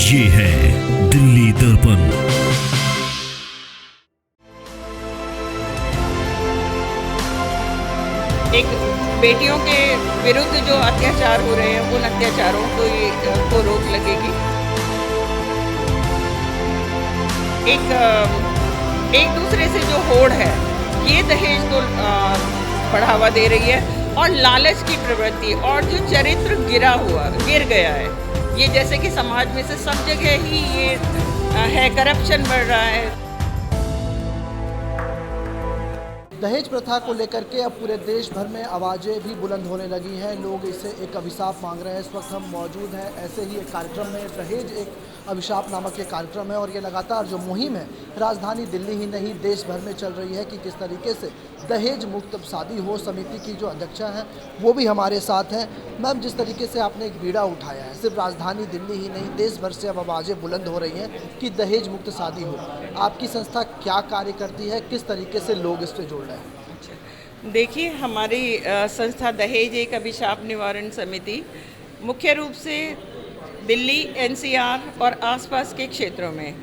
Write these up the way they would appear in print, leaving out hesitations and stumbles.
ये है दिल्ली दर्पण। एक बेटियों के विरुद्ध जो अत्याचार हो रहे हैं उन अत्याचारों को रोक लगेगी। एक दूसरे से जो होड़ है ये दहेज को बढ़ावा दे रही है और लालच की प्रवृत्ति और जो चरित्र गिर गया है, ये जैसे कि समाज में से सब जगह ही ये है, करप्शन बढ़ रहा है। दहेज प्रथा को लेकर के अब पूरे देश भर में आवाज़ें भी बुलंद होने लगी हैं। लोग इसे एक अभिशाप मांग रहे हैं। इस वक्त हम मौजूद हैं ऐसे ही एक कार्यक्रम में, दहेज एक अभिशाप नामक ये कार्यक्रम है और ये लगातार जो मुहिम है राजधानी दिल्ली ही नहीं देश भर में चल रही है कि किस तरीके से दहेज मुक्त शादी हो। समिति की जो अध्यक्षा हैं वो भी हमारे साथ हैं। मैम, जिस तरीके से आपने एक बीड़ा उठाया है, सिर्फ राजधानी दिल्ली ही नहीं देश भर से अब आवाज़ें बुलंद हो रही हैं कि दहेज मुक्त शादी हो। आपकी संस्था क्या कार्य करती है, किस तरीके से लोग इससे जुड़ रहे हैं? देखिए, हमारी संस्था दहेज एक अभिशाप निवारण समिति मुख्य रूप से दिल्ली, एनसीआर और आसपास के क्षेत्रों में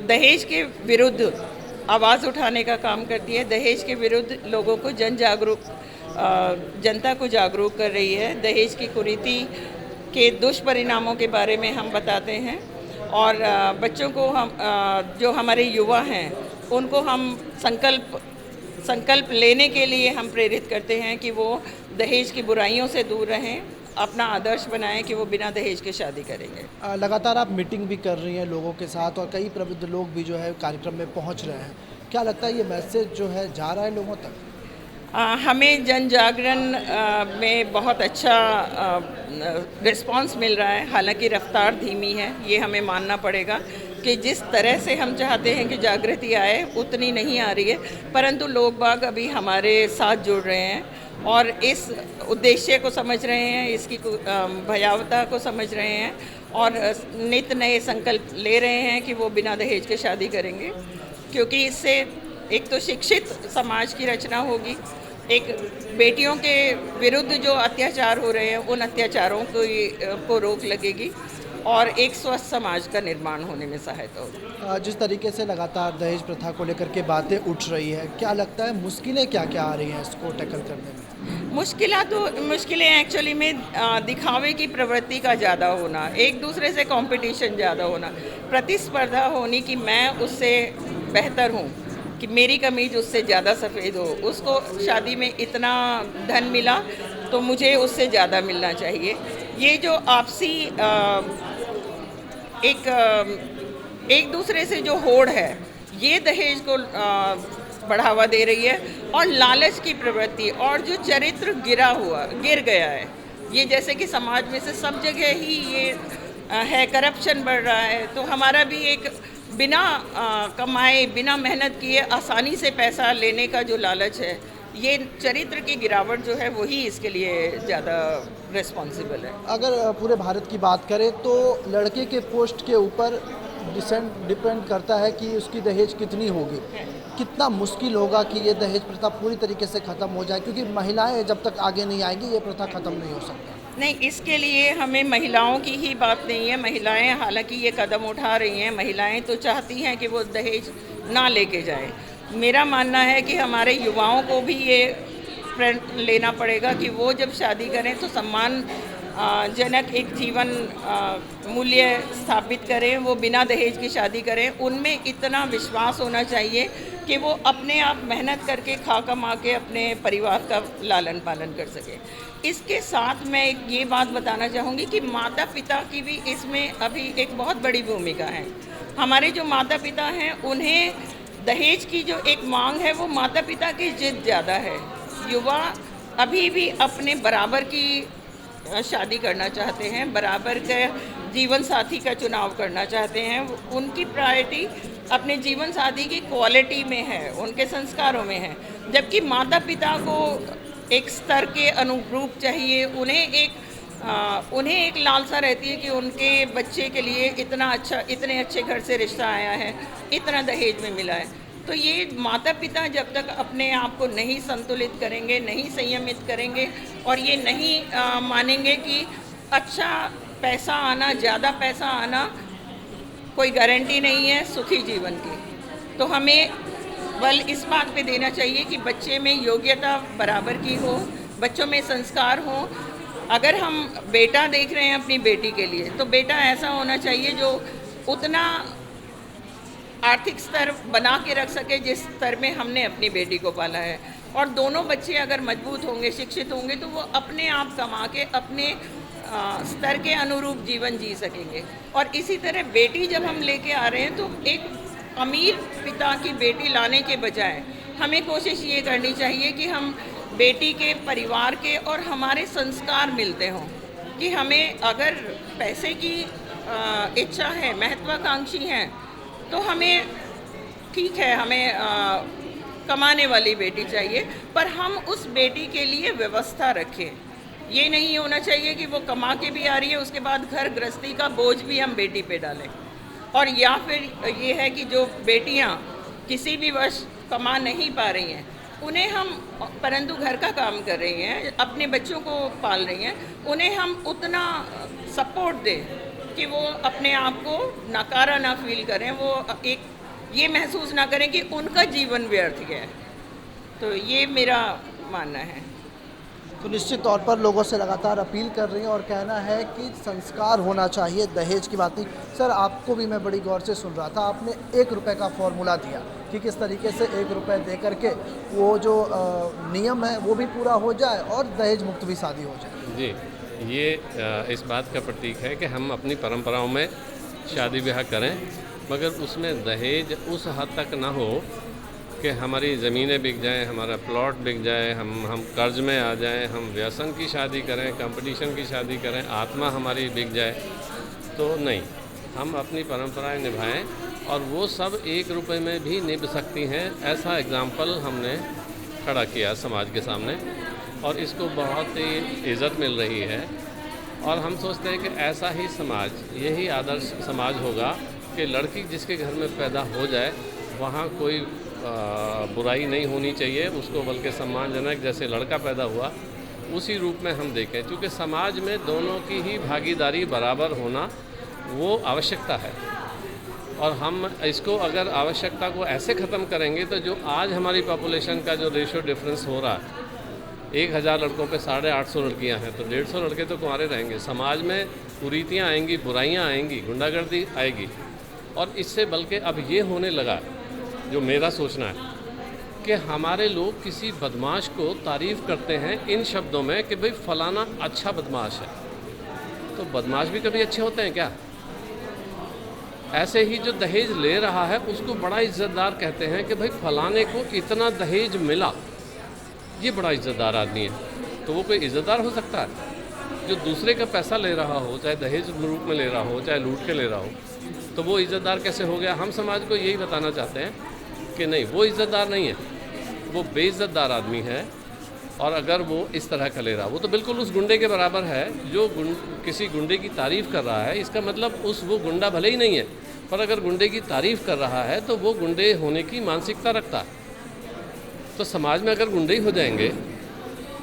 दहेज के विरुद्ध आवाज़ उठाने का काम करती है। दहेज के विरुद्ध लोगों को जनता को जागरूक कर रही है। दहेज की कुरीति के दुष्परिणामों के बारे में हम बताते हैं और बच्चों को हम जो हमारे युवा हैं उनको हम संकल्प लेने के लिए हम प्रेरित करते हैं कि वो दहेज की बुराइयों से दूर रहें, अपना आदर्श बनाएं कि वो बिना दहेज के शादी करेंगे। लगातार आप मीटिंग भी कर रही हैं लोगों के साथ और कई प्रबुद्ध लोग भी जो है कार्यक्रम में पहुंच रहे हैं। क्या लगता है ये मैसेज जो है जा रहा है लोगों तक? हमें जन जागरण में बहुत अच्छा रिस्पांस मिल रहा है। हालांकि रफ्तार धीमी है, ये हमें मानना पड़ेगा कि जिस तरह से हम चाहते हैं कि जागृति आए उतनी नहीं आ रही है, परंतु लोग बाग अभी हमारे साथ जुड़ रहे हैं और इस उद्देश्य को समझ रहे हैं, इसकी भयावता को समझ रहे हैं और नित नए संकल्प ले रहे हैं कि वो बिना दहेज के शादी करेंगे, क्योंकि इससे एक तो शिक्षित समाज की रचना होगी, एक बेटियों के विरुद्ध जो अत्याचार हो रहे हैं उन अत्याचारों को रोक लगेगी और एक स्वस्थ समाज का निर्माण होने में सहायता होगी। जिस तरीके से लगातार दहेज प्रथा को लेकर के बातें उठ रही है, क्या लगता है मुश्किलें क्या क्या आ रही हैं इसको टैकल करने में? मुश्किलें एक्चुअली में दिखावे की प्रवृत्ति का ज़्यादा होना, एक दूसरे से कंपटीशन ज़्यादा होना, प्रतिस्पर्धा होनी कि मैं उससे बेहतर हूँ, कि मेरी कमीज उससे ज़्यादा सफ़ेद हो, उसको शादी में इतना धन मिला तो मुझे उससे ज़्यादा मिलना चाहिए। ये जो आपसी एक दूसरे से जो होड़ है ये दहेज को बढ़ावा दे रही है और लालच की प्रवृत्ति और जो चरित्र गिर गया है, ये जैसे कि समाज में से सब जगह ही ये है, करप्शन बढ़ रहा है। तो हमारा भी एक बिना कमाए, बिना मेहनत किए आसानी से पैसा लेने का जो लालच है, ये चरित्र की गिरावट जो है वही इसके लिए ज़्यादा रिस्पॉन्सिबल है। अगर पूरे भारत की बात करें तो लड़के के पोस्ट के ऊपर डिपेंड करता है कि उसकी दहेज कितनी होगी। कितना मुश्किल होगा कि ये दहेज प्रथा पूरी तरीके से ख़त्म हो जाए, क्योंकि महिलाएं जब तक आगे नहीं आएंगी ये प्रथा ख़त्म नहीं हो सकता। नहीं, इसके लिए हमें महिलाओं की ही बात नहीं है। महिलाएं हालांकि ये कदम उठा रही हैं, महिलाएं तो चाहती हैं कि वो दहेज ना लेके जाएं। मेरा मानना है कि हमारे युवाओं को भी ये प्रण लेना पड़ेगा कि वो जब शादी करें तो सम्मान जनक एक जीवन मूल्य स्थापित करें, वो बिना दहेज की शादी करें। उनमें इतना विश्वास होना चाहिए कि वो अपने आप मेहनत करके खा कमा के अपने परिवार का लालन पालन कर सके। इसके साथ मैं ये बात बताना चाहूँगी कि माता पिता की भी इसमें अभी एक बहुत बड़ी भूमिका है। हमारे जो माता पिता हैं उन्हें दहेज की जो एक मांग है वो माता पिता की जिद ज़्यादा है। युवा अभी भी अपने बराबर की शादी करना चाहते हैं, बराबर के जीवन साथी का चुनाव करना चाहते हैं। उनकी प्रायोरिटी अपने जीवन साथी की क्वालिटी में है, उनके संस्कारों में है, जबकि माता पिता को एक स्तर के अनुरूप चाहिए। उन्हें एक लालसा रहती है कि उनके बच्चे के लिए इतने अच्छे घर से रिश्ता आया है, इतना दहेज में मिला है। तो ये माता पिता जब तक अपने आप को नहीं संतुलित करेंगे, नहीं संयमित करेंगे और ये नहीं मानेंगे कि अच्छा पैसा आना, ज़्यादा पैसा आना कोई गारंटी नहीं है सुखी जीवन की। तो हमें बल इस बात पे देना चाहिए कि बच्चे में योग्यता बराबर की हो, बच्चों में संस्कार हो। अगर हम बेटा देख रहे हैं अपनी बेटी के लिए, तो बेटा ऐसा होना चाहिए जो उतना आर्थिक स्तर बना के रख सके जिस स्तर में हमने अपनी बेटी को पाला है। और दोनों बच्चे अगर मजबूत होंगे, शिक्षित होंगे, तो वो अपने आप कमा के अपने स्तर के अनुरूप जीवन जी सकेंगे। और इसी तरह बेटी जब हम लेके आ रहे हैं तो एक अमीर पिता की बेटी लाने के बजाय हमें कोशिश ये करनी चाहिए कि हम बेटी के परिवार के और हमारे संस्कार मिलते हों। कि हमें अगर पैसे की इच्छा है, महत्वाकांक्षी हैं, तो हमें ठीक है, हमें कमाने वाली बेटी चाहिए, पर हम उस बेटी के लिए व्यवस्था रखें। ये नहीं होना चाहिए कि वो कमा के भी आ रही है, उसके बाद घर गृहस्थी का बोझ भी हम बेटी पे डालें। और या फिर ये है कि जो बेटियां किसी भी वर्ष कमा नहीं पा रही हैं, उन्हें हम, परंतु घर का काम कर रही हैं, अपने बच्चों को पाल रही हैं, उन्हें हम उतना सपोर्ट दें कि वो अपने आप को नकारा ना फील करें, वो एक ये महसूस ना करें कि उनका जीवन व्यर्थ गया है। तो ये मेरा मानना है। तो निश्चित तौर पर लोगों से लगातार अपील कर रही हैं और कहना है कि संस्कार होना चाहिए, दहेज की बात नहीं। सर, आपको भी मैं बड़ी गौर से सुन रहा था, आपने 1 रुपये का फॉर्मूला दिया कि किस तरीके से 1 रुपये दे करके वो जो नियम है वो भी पूरा हो जाए और दहेज मुक्त भी शादी हो जाए। जी, ये इस बात का प्रतीक है कि हम अपनी परंपराओं में शादी ब्याह करें, मगर उसमें दहेज उस हद तक ना हो कि हमारी ज़मीनें बिक जाएं, हमारा प्लॉट बिक जाए, हम कर्ज में आ जाएं, हम व्यसन की शादी करें, कंपटीशन की शादी करें, आत्मा हमारी बिक जाए। तो नहीं, हम अपनी परंपराएं निभाएं और वो सब 1 रुपये में भी निभ सकती हैं। ऐसा एग्ज़ाम्पल हमने खड़ा किया समाज के सामने और इसको बहुत ही इज़्ज़त मिल रही है। और हम सोचते हैं कि ऐसा ही समाज, यही आदर्श समाज होगा कि लड़की जिसके घर में पैदा हो जाए वहाँ कोई बुराई नहीं होनी चाहिए उसको, बल्कि सम्मानजनक जैसे लड़का पैदा हुआ उसी रूप में हम देखें। क्योंकि समाज में दोनों की ही भागीदारी बराबर होना वो आवश्यकता है। और हम इसको अगर आवश्यकता को ऐसे ख़त्म करेंगे तो जो आज हमारी पॉपुलेशन का जो रेशियो डिफरेंस हो रहा है, 1000 लड़कों पे 850 लड़कियां हैं, तो 150 लड़के तो कुंवारे रहेंगे। समाज में कुरीतियाँ आएंगी, बुराइयाँ आएंगी, गुंडागर्दी आएगी। और इससे बल्कि अब ये होने लगा, जो मेरा सोचना है, कि हमारे लोग किसी बदमाश को तारीफ़ करते हैं इन शब्दों में कि भाई फलाना अच्छा बदमाश है। तो बदमाश भी कभी अच्छे होते हैं क्या? ऐसे ही जो दहेज ले रहा है उसको बड़ा इज़्ज़तदार कहते हैं कि भाई फलाने को इतना दहेज मिला, ये बड़ा इज़्ज़तदार आदमी है। तो वो कोई इज़्ज़तदार हो सकता है? जो दूसरे का पैसा ले रहा हो, चाहे दहेज रूप में ले रहा हो, चाहे लूट के ले रहा हो, तो वो इज़्ज़तदार कैसे हो गया? हम समाज को यही बताना चाहते हैं कि नहीं, वो इज़्ज़तदार नहीं है, वो बेइज़्ज़तदार आदमी है। और अगर वो इस तरह का ले रहा, वो तो बिल्कुल उस गुंडे के बराबर है जो किसी गुंडे की तारीफ़ कर रहा है। इसका मतलब वो गुंडा भले ही नहीं है, पर अगर गुंडे की तारीफ़ कर रहा है तो वो गुंडे होने की मानसिकता रखता है। तो समाज में अगर गुंडे ही हो जाएंगे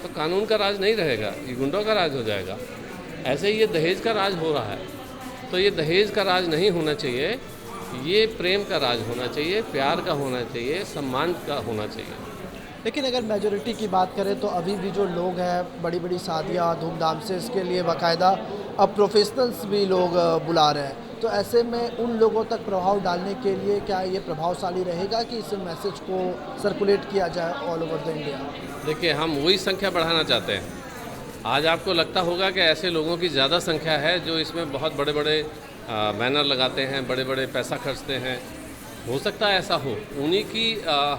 तो कानून का राज नहीं रहेगा, ये गुंडों का राज हो जाएगा। ऐसे ही ये दहेज का राज हो रहा है। तो ये दहेज का राज नहीं होना चाहिए, ये प्रेम का राज होना चाहिए, प्यार का होना चाहिए, सम्मान का होना चाहिए। लेकिन अगर मेजॉरिटी की बात करें तो अभी भी जो लोग हैं, बड़ी बड़ी शादियाँ धूमधाम से, इसके लिए बाकायदा अब प्रोफेशनल्स भी लोग बुला रहे हैं। तो ऐसे में उन लोगों तक प्रभाव डालने के लिए क्या ये प्रभावशाली रहेगा कि इस मैसेज को सर्कुलेट किया जाए ऑल ओवर द इंडिया? देखिए, हम वही संख्या बढ़ाना चाहते हैं। आज आपको लगता होगा कि ऐसे लोगों की ज़्यादा संख्या है जो इसमें बहुत बड़े बड़े बैनर लगाते हैं, बड़े बड़े पैसा खर्चते हैं। हो सकता है ऐसा हो। उन्हीं की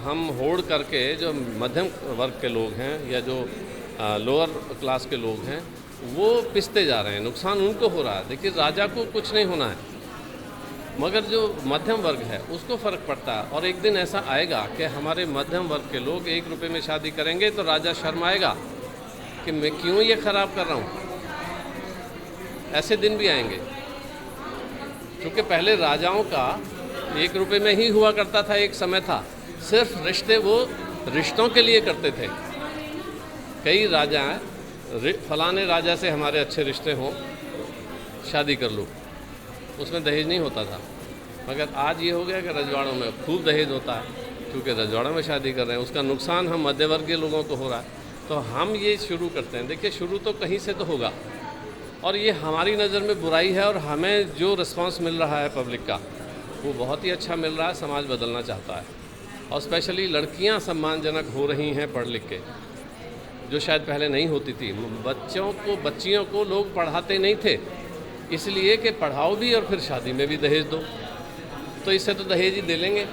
हम होड़ करके जो मध्यम वर्ग के लोग हैं या जो लोअर क्लास के लोग हैं वो पिसते जा रहे हैं, नुकसान उनको हो रहा है। देखिए, राजा को कुछ नहीं होना है, मगर जो मध्यम वर्ग है उसको फ़र्क पड़ता है। और एक दिन ऐसा आएगा कि हमारे मध्यम वर्ग के लोग 1 रुपये में शादी करेंगे तो राजा शर्माएगा कि मैं क्यों ये ख़राब कर रहा हूँ। ऐसे दिन भी आएंगे, क्योंकि पहले राजाओं का 1 रुपये में ही हुआ करता था। एक समय था सिर्फ रिश्ते वो रिश्तों के लिए करते थे। कई राजा फलाने राजा से हमारे अच्छे रिश्ते हों शादी कर लूँ, उसमें दहेज नहीं होता था। मगर आज ये हो गया कि रजवाड़ों में खूब दहेज होता है, क्योंकि रजवाड़ों में शादी कर रहे हैं, उसका नुकसान हम मध्यवर्गीय लोगों को हो रहा है। तो हम ये शुरू करते हैं। देखिए, शुरू तो कहीं से तो होगा, और ये हमारी नज़र में बुराई है, और हमें जो रिस्पांस मिल रहा है पब्लिक का वो बहुत ही अच्छा मिल रहा है। समाज बदलना चाहता है, और स्पेशली लड़कियां सम्मानजनक हो रही हैं पढ़ लिख के, जो शायद पहले नहीं होती थी। बच्चियों को लोग पढ़ाते नहीं थे, इसलिए कि पढ़ाओ भी और फिर शादी में भी दहेज दो, तो इससे तो दहेज ही दे लेंगे।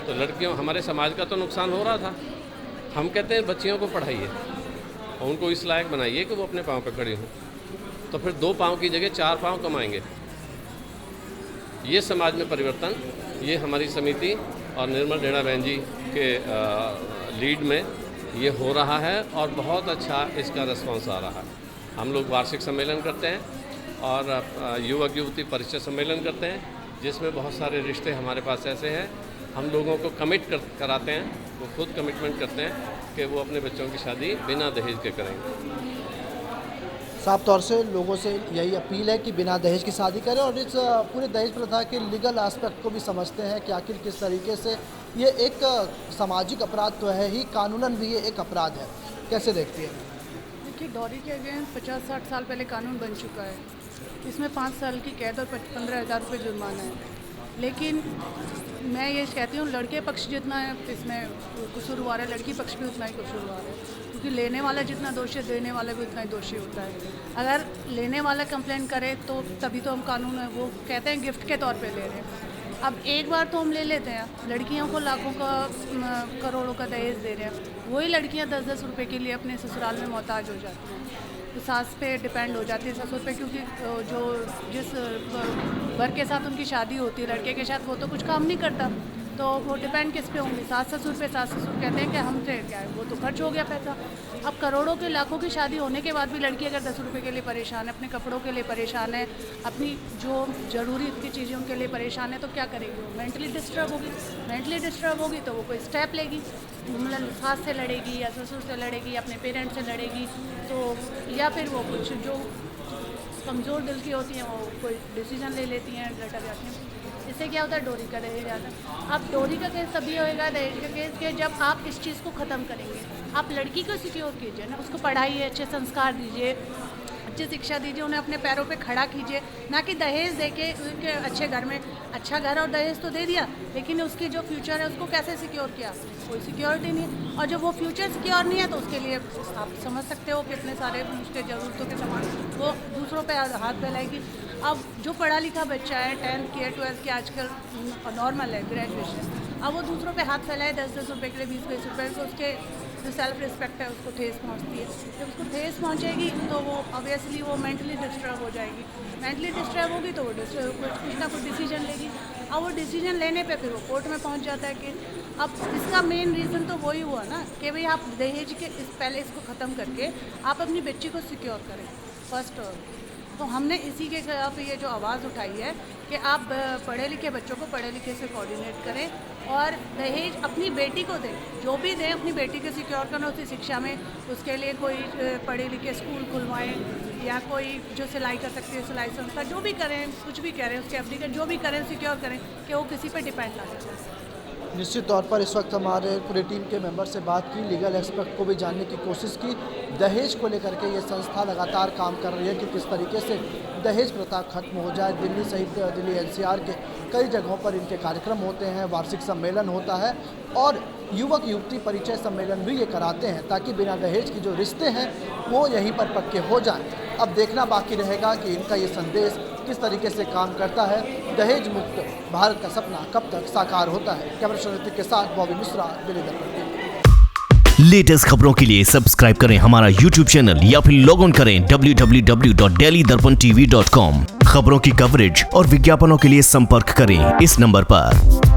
तो लड़कियों, हमारे समाज का तो नुकसान हो रहा था। हम कहते हैं बच्चियों को पढ़ाइए और उनको इस लायक बनाइए कि वो अपने पाँव पर खड़ी हों, तो फिर 2 पाँव की जगह 4 पाँव कमाएंगे। ये समाज में परिवर्तन, ये हमारी समिति और निर्मल डेढ़ा बहन जी के लीड में ये हो रहा है, और बहुत अच्छा इसका रिस्पॉन्स आ रहा है। हम लोग वार्षिक सम्मेलन करते हैं और युवक युवती परिचय सम्मेलन करते हैं, जिसमें बहुत सारे रिश्ते हमारे पास ऐसे हैं, हम लोगों को कराते हैं, वो खुद कमिटमेंट करते हैं कि वो अपने बच्चों की शादी बिना दहेज के करेंगे। साफ तौर से लोगों से यही अपील है कि बिना दहेज की शादी करें, और इस पूरे दहेज प्रथा के लीगल एस्पेक्ट को भी समझते हैं कि आखिर किस तरीके से ये एक सामाजिक अपराध तो है ही, कानूनन भी ये एक अपराध है। कैसे देखती है? देखिए, डॉरी के अगेंस्ट 50-60 साल पहले कानून बन चुका है। इसमें 5 साल की कैद और 15,000 रुपये जुर्माना है। लेकिन मैं ये कहती हूँ, लड़के पक्ष जितना इसमें कसूरवार है, लड़की पक्ष भी उतना ही कसूरवार है, क्योंकि लेने वाला जितना दोषी है, देने वाला भी उतना ही दोषी होता है। अगर लेने वाला कंप्लेन करे तो तभी तो हम कानून है, वो कहते हैं गिफ्ट के तौर पे ले रहे हैं। अब एक बार तो हम ले लेते हैं, लड़कियों को लाखों का करोड़ों का दहेज दे रहे हैं, वही लड़कियां 10-10 रुपये के लिए अपने ससुराल में मोहताज हो जाती हैं, तो सास पे डिपेंड हो जाती है, ससुर पे, क्योंकि जो जिस वर्ग के साथ उनकी शादी होती है लड़के के साथ, वो तो कुछ काम नहीं करता, तो वो डिपेंड किस पे होंगे? सास ससुर पे। सास ससुर कहते हैं कि हमसे क्या है, वो तो खर्च हो गया पैसा। अब करोड़ों के लाखों की शादी होने के बाद भी लड़की अगर 10 रुपये के लिए परेशान है, अपने कपड़ों के लिए परेशान है, अपनी जो ज़रूरी की चीज़ों के लिए परेशान है, तो क्या करेगी? वो मेंटली डिस्टर्ब होगी। मेंटली डिस्टर्ब होगी तो वो कोई स्टेप लेगी, मतलब सास से लड़ेगी या ससुर से लड़ेगी या अपने पेरेंट्स से लड़ेगी, तो या फिर वो कुछ जो कमज़ोर दिल की होती हैं वो कोई डिसीजन ले लेती हैं, लटक जाती हैं। इससे क्या होता है? डोरी का दहेज आता है। अब डोरी का केस तभी होएगा, दहेज का केस, के जब आप इस चीज़ को ख़त्म करेंगे। आप लड़की को सिक्योर कीजिए ना, उसको पढ़ाइए, अच्छे संस्कार दीजिए, अच्छी शिक्षा दीजिए, उन्हें अपने पैरों पे खड़ा कीजिए, ना कि दहेज दे के उनके अच्छे घर में, अच्छा घर और दहेज तो दे दिया, लेकिन उसकी जो फ्यूचर है उसको कैसे सिक्योर किया? कोई सिक्योरिटी नहीं है। और जब वो फ्यूचर सिक्योर नहीं है तो उसके लिए आप समझ सकते हो कि इतने सारे उसके ज़रूरतों के सामान वो दूसरों पे हाथ फैलाएगी। अब जो पढ़ा लिखा बच्चा है, 10th की 12th की आजकल नॉर्मल है, ग्रेजुएशन, अब वो दूसरों पे हाथ फैलाए 10-10 रुपये के लिए, 20-20 रुपये, तो उसके जो सेल्फ रिस्पेक्ट है उसको ठेस पहुंचती है। जब उसको ठेस पहुंचेगी तो वो ऑब्वियसली वो मेंटली डिस्टर्ब हो जाएगी। मेंटली डिस्टर्ब होगी तो वो कुछ ना कुछ डिसीजन लेगी। अब वो डिसीजन लेने पे फिर वो कोर्ट में पहुंच जाता है कि अब इसका मेन रीज़न तो वही हुआ ना कि भाई आप दहेज के पहले इसको ख़त्म करके आप अपनी बच्ची को सिक्योर करें फर्स्ट। तो हमने इसी के खिलाफ ये जो आवाज़ उठाई है कि आप पढ़े लिखे बच्चों को पढ़े लिखे से कोऑर्डिनेट करें और दहेज अपनी बेटी को दें, जो भी दें अपनी बेटी को सिक्योर करना, उसकी शिक्षा में उसके लिए कोई पढ़े लिखे स्कूल खुलवाएं या कोई जो सिलाई कर सकती है सिलाई संस्था, जो भी करें, कुछ भी करें, उसके एप्लीकेशन जो भी करें सिक्योर करें कि वो किसी पर डिपेंड ना करें। निश्चित तौर पर इस वक्त हमारे पूरी टीम के मेंबर से बात की, लीगल एक्सपर्ट को भी जानने की कोशिश की। दहेज को लेकर के ये संस्था लगातार काम कर रही है कि किस तरीके से दहेज प्रथा खत्म हो जाए। दिल्ली सहित दिल्ली एनसीआर के कई जगहों पर इनके कार्यक्रम होते हैं, वार्षिक सम्मेलन होता है और युवक युवती परिचय सम्मेलन भी ये कराते हैं ताकि बिना दहेज की जो रिश्ते हैं वो यहीं पर पक्के हो जाएं। अब देखना बाकी रहेगा कि इनका ये संदेश किस तरीके से काम करता है। दहेज मुक्त भारत का सपना कब तक साकार होता है। कैमरा ऋतिक के साथ बॉबी मिश्रा, दिल्ली दर्पण। लेटेस्ट खबरों के लिए सब्सक्राइब करें हमारा YouTube चैनल या फिर लॉग ऑन करें www.delhidarpantv.com। खबरों की कवरेज और विज्ञापनों के लिए संपर्क करें इस नंबर पर।